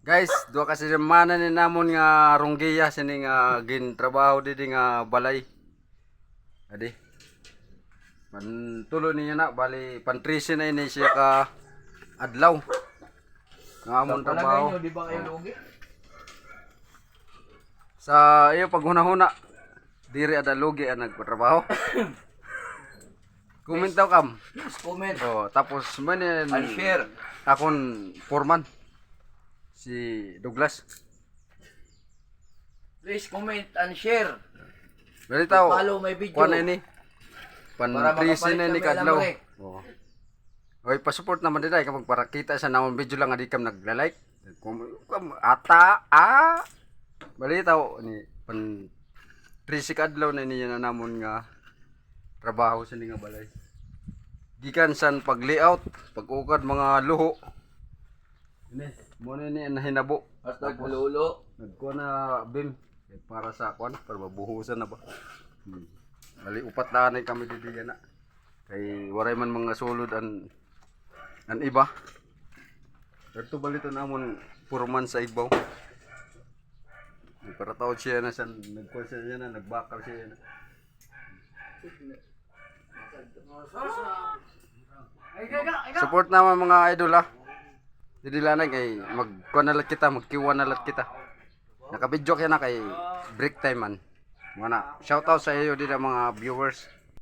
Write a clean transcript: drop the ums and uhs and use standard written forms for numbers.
Guys, dua kasi semana ni namon nga runggiya sini nga gintrabaho didi nga balay. Adi. Man tulo niya na bali pantrisi na ini siya ka adlaw. Nga amon trabaho. Di ba kayo lugi? Sa iyo paghuna-huna diri ada lugi ang nagpatrabaho. Comment daw kam. Yes, comment. Oh, tapos manin And share. akon foreman si Douglas. Please comment and share. Balitaw. Follow my video. Kuan na ini. Para Pantrisi makapalit na ni kami kadlaw. alam, Oh. Oy, pa-support naman diday kapag para kita sa namon video lang adi kam nagla-like. Ata balitaw ni pan 30 kadlaw na niya na namon nga trabaho sa nga balay. Gikan san pag-layout, pag-ukad mga luho. Ini, mo na ni nahinabo. At nagululo. Nagkuha na bim para sa kwan, para mabuhusan na ba. Bali upat na kami didiyan na. Kay waray man mga sulod an iba. Pero balito namon purman sa ibaw. Para taon siya na san nagkuha siya na nagbakal siya na. Support naman mga idol ha. Hindi lang kay magkuha na lang kita, magkiwa na lang kita. Nakabidyo kaya na kay break time man. Mga na, shoutout sa iyo din mga viewers.